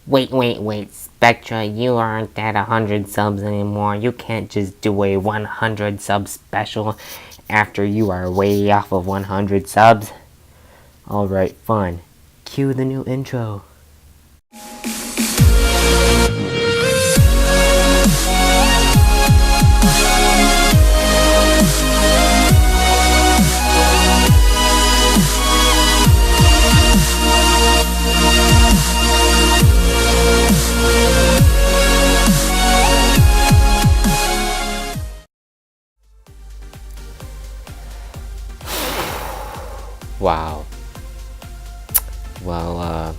Wait, Spectra, you aren't at 100 subs anymore. You can't just do a 100 sub special after you are way off of 100 subs. Alright, fine. Cue the new intro. Wow. Well,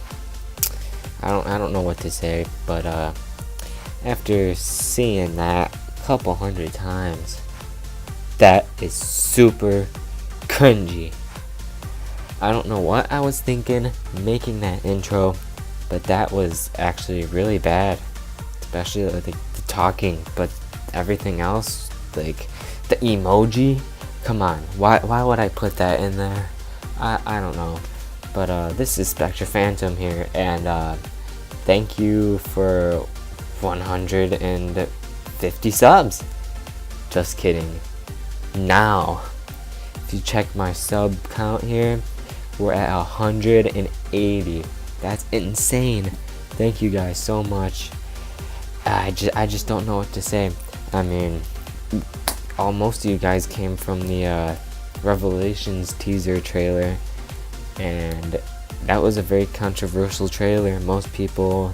I don't know what to say, but after seeing that a couple hundred times, that is super cringy. I don't know what I was thinking making that intro, but that was actually really bad, especially the talking. But everything else, like the emoji, come on, why would I put that in there? I don't know. But this is Spectre Phantom here, and thank you for 150 subs. Just kidding. Now, if you check my sub count here, we're at 180. That's insane. Thank you guys so much. I just don't know what to say. I mean, most of you guys came from the Revelations teaser trailer, and that was a very controversial trailer. Most people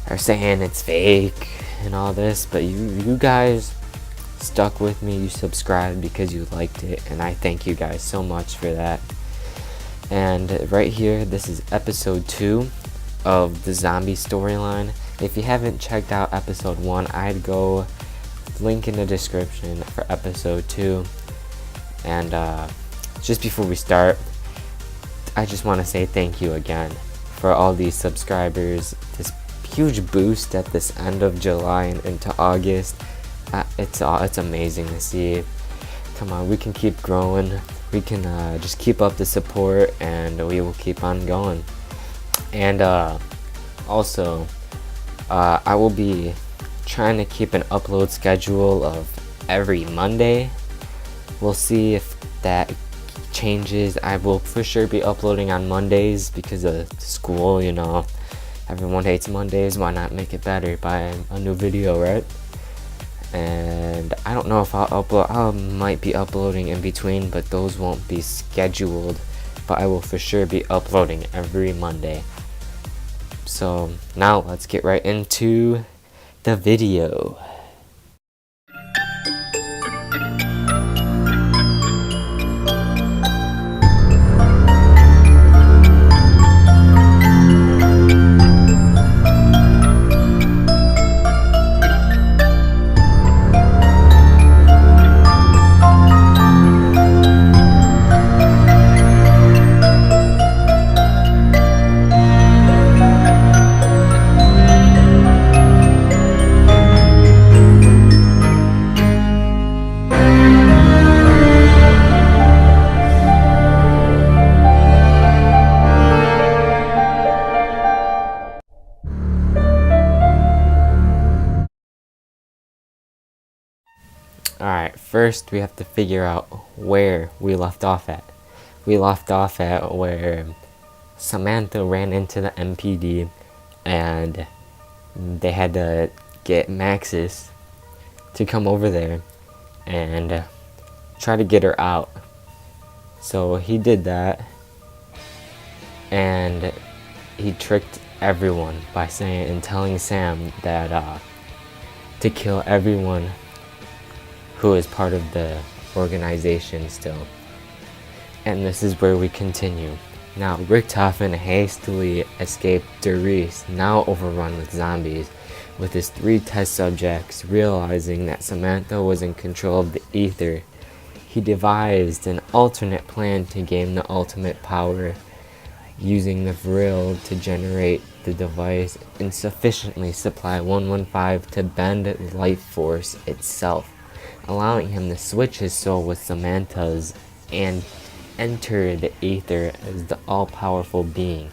are saying it's fake and all this, but you guys stuck with me. You subscribed because you liked it, and I thank you guys so much for that. And right here, this is episode 2 of the zombie storyline. If you haven't checked out episode 1, I'd go link in the description for episode 2. And just before we start, I just want to say thank you again for all these subscribers. This huge boost at this end of July and into August. It's amazing to see. Come on, we can keep growing. We can just keep up the support, and we will keep on going. And also, I will be trying to keep an upload schedule of every Monday. We'll see if that changes. I will for sure be uploading on Mondays because of school, you know. Everyone hates Mondays. Why not make it better by a new video, right? And I don't know if I'll upload. I might be uploading in between, but those won't be scheduled. But I will for sure be uploading every Monday. So now let's get right into the video. Alright, first we have to figure out where we left off at. We left off at where Samantha ran into the MPD and they had to get Maxis to come over there and try to get her out. So he did that, and he tricked everyone by saying and telling Sam that to kill everyone who is part of the organization still. And this is where we continue. Now, Richtofen hastily escaped Doris, now overrun with zombies, with his 3 test subjects. Realizing that Samantha was in control of the ether, he devised an alternate plan to gain the ultimate power, using the Vril to generate the device and sufficiently supply 115 to bend life force itself, allowing him to switch his soul with Samantha's and enter the ether as the all-powerful being.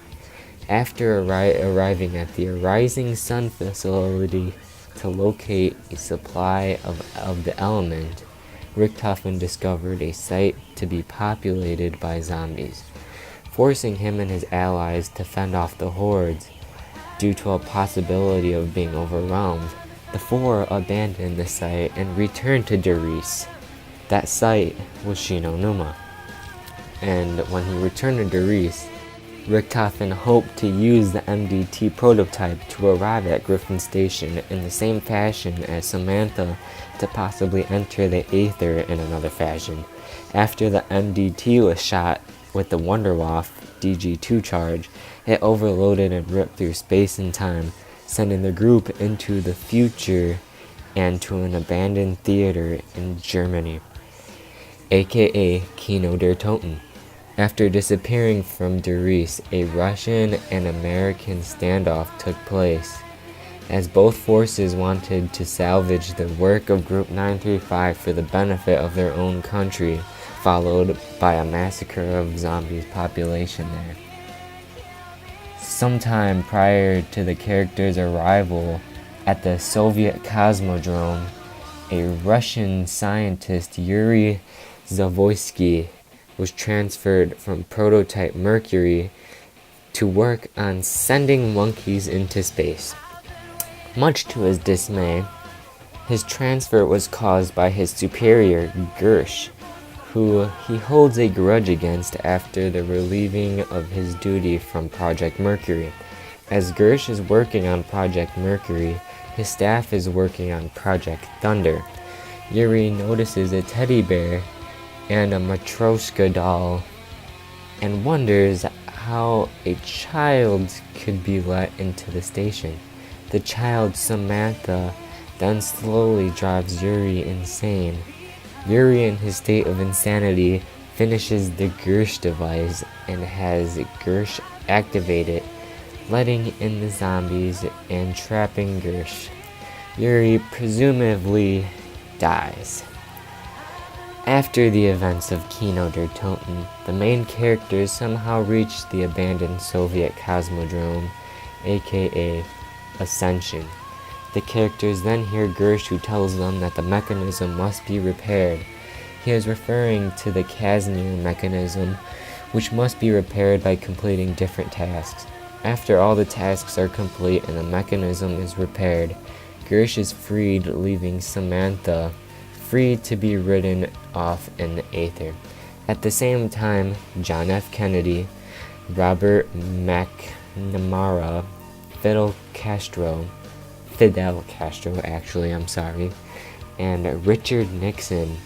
After arriving at the Rising Sun facility to locate a supply of the element, Richtofen discovered a site to be populated by zombies, forcing him and his allies to fend off the hordes. Due to a possibility of being overwhelmed, the four abandoned the site and returned to Darice. That site was Shinonuma. And when he returned to Darice, Richtofen hoped to use the MDT prototype to arrive at Griffin Station in the same fashion as Samantha to possibly enter the Aether in another fashion. After the MDT was shot with the Wonderwaff DG2 charge, it overloaded and ripped through space and time, sending the group into the future and to an abandoned theater in Germany, aka Kino der Toten. After disappearing from Darice, a Russian and American standoff took place, as both forces wanted to salvage the work of Group 935 for the benefit of their own country, followed by a massacre of zombies population there. Sometime prior to the character's arrival at the Soviet Cosmodrome, a Russian scientist, Yuri Zavoysky, was transferred from Prototype Mercury to work on sending monkeys into space. Much to his dismay, his transfer was caused by his superior, Gersh, who he holds a grudge against after the relieving of his duty from Project Mercury. As Gersh is working on Project Mercury, his staff is working on Project Thunder. Yuri notices a teddy bear and a Matryoshka doll and wonders how a child could be let into the station. The child, Samantha, then slowly drives Yuri insane. Yuri, in his state of insanity, finishes the Gersh device and has Gersh activate it, letting in the zombies and trapping Gersh. Yuri presumably dies. After the events of Kino der Toten, the main characters somehow reach the abandoned Soviet Cosmodrome, aka Ascension. The characters then hear Gersh, who tells them that the mechanism must be repaired. He is referring to the Casimir mechanism, which must be repaired by completing different tasks. After all the tasks are complete and the mechanism is repaired, Gersh is freed, leaving Samantha free to be ridden off in the Aether. At the same time, John F. Kennedy, Robert McNamara, Fidel Castro, and Richard Nixon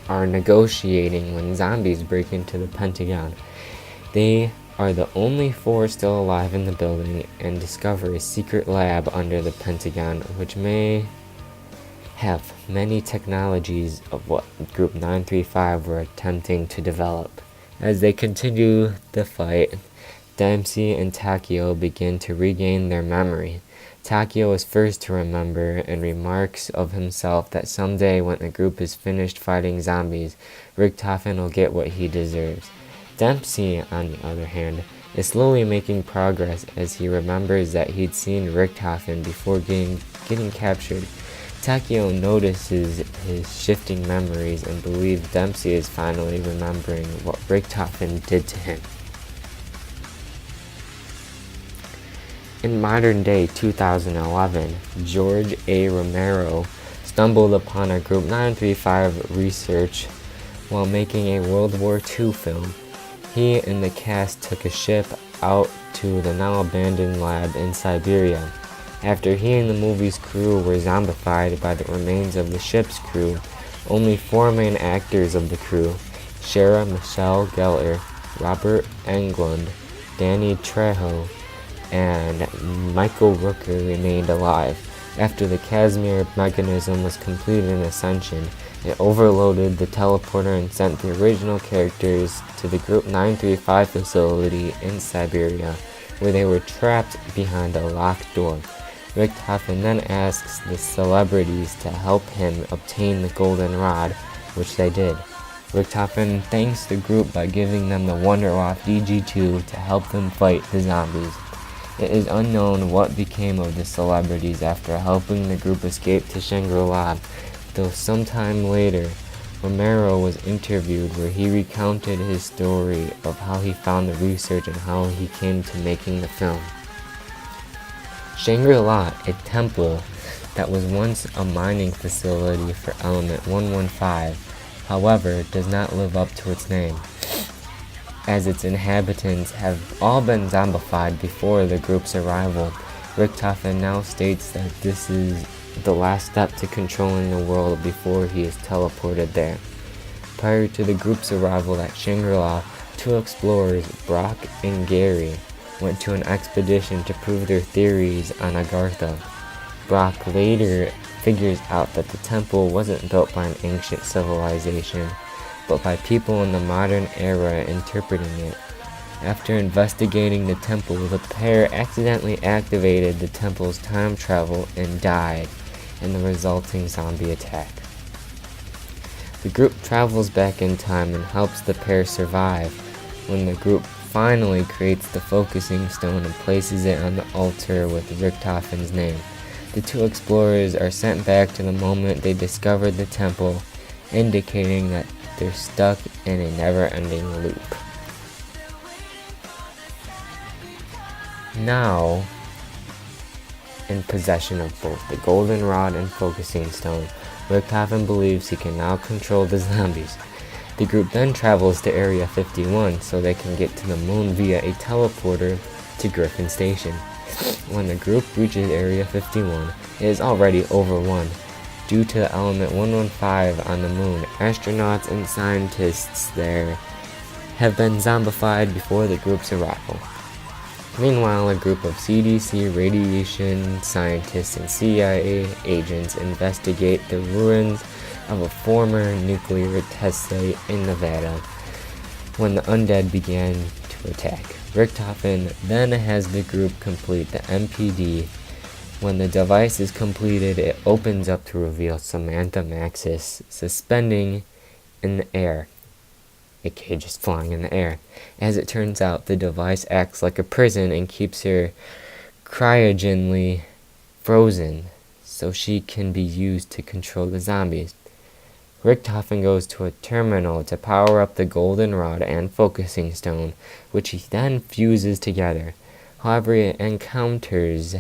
are negotiating when zombies break into the Pentagon. They are the only four still alive in the building and discover a secret lab under the Pentagon, which may have many technologies of what Group 935 were attempting to develop. As they continue the fight, Dempsey and Takeo begin to regain their memory. Takeo is first to remember and remarks of himself that someday when the group is finished fighting zombies, Richtofen will get what he deserves. Dempsey, on the other hand, is slowly making progress as he remembers that he'd seen Richtofen before getting captured. Takeo notices his shifting memories and believes Dempsey is finally remembering what Richtofen did to him. In modern-day 2011, George A. Romero stumbled upon a Group 935 research while making a World War II film. He and the cast took a ship out to the now-abandoned lab in Siberia. After he and the movie's crew were zombified by the remains of the ship's crew, only four main actors of the crew, Sarah Michelle Gellar, Robert Englund, Danny Trejo, and Michael Rooker remained alive. After the Casimir mechanism was completed in Ascension, it overloaded the teleporter and sent the original characters to the Group 935 facility in Siberia, where they were trapped behind a locked door. Richtofen then asks the celebrities to help him obtain the golden rod, which they did. Richtofen thanks the group by giving them the Wonderwaff DG2 to help them fight the zombies. It is unknown what became of the celebrities after helping the group escape to Shangri-La, though sometime later, Romero was interviewed where he recounted his story of how he found the research and how he came to making the film. Shangri-La, a temple that was once a mining facility for Element 115, however, does not live up to its name, as its inhabitants have all been zombified before the group's arrival. Richtofen now states that this is the last step to controlling the world before he is teleported there. Prior to the group's arrival at Shangri-La, two explorers, Brock and Gary, went to an expedition to prove their theories on Agartha. Brock later figures out that the temple wasn't built by an ancient civilization, but by people in the modern era interpreting it. After investigating the temple, the pair accidentally activated the temple's time travel and died in the resulting zombie attack. The group travels back in time and helps the pair survive. When the group finally creates the focusing stone and places it on the altar with Richtofen's name, the two explorers are sent back to the moment they discovered the temple, indicating that they're stuck in a never-ending loop. Now, in possession of both the golden rod and focusing stone, Richtofen believes he can now control the zombies. The group then travels to Area 51 so they can get to the moon via a teleporter to Griffin Station. When the group reaches Area 51, it is already overrun. Due to the element 115 on the moon, astronauts and scientists there have been zombified before the group's arrival. Meanwhile, a group of CDC radiation scientists and CIA agents investigate the ruins of a former nuclear test site in Nevada when the undead began to attack. Richtofen then has the group complete the MPD. When the device is completed, it opens up to reveal Samantha Maxis suspending in the air, aka just flying in the air. As it turns out, the device acts like a prison and keeps her cryogenically frozen so she can be used to control the zombies. Richtofen goes to a terminal to power up the golden rod and focusing stone, which he then fuses together. However, he encounters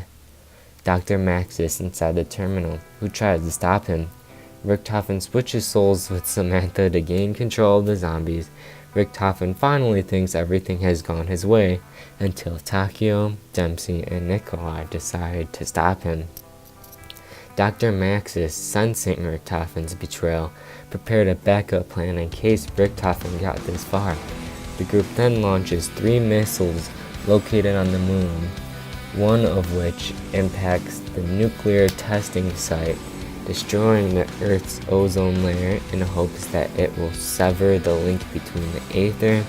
Dr. Maxis inside the terminal, who tries to stop him. Richtofen switches souls with Samantha to gain control of the zombies. Richtofen finally thinks everything has gone his way, until Takio, Dempsey, and Nikolai decide to stop him. Dr. Maxis, sensing Richtofen's betrayal, prepared a backup plan in case Richtofen got this far. The group then launches 3 missiles located on the moon, one of which impacts the nuclear testing site, destroying the Earth's ozone layer in hopes that it will sever the link between the aether,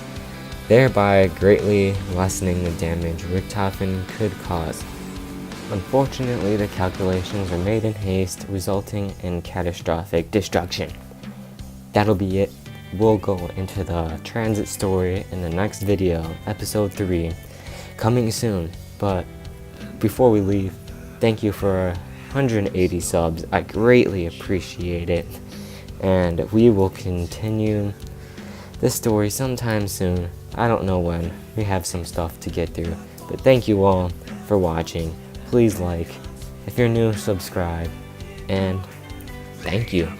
thereby greatly lessening the damage Richtofen could cause. Unfortunately, the calculations were made in haste, resulting in catastrophic destruction. That'll be it. We'll go into the transit story in the next video, episode 3, coming soon. But before we leave, thank you for 180 subs. I greatly appreciate it. And we will continue this story sometime soon. I don't know when. We have some stuff to get through. But thank you all for watching. Please like. If you're new, subscribe. And thank you.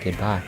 Goodbye.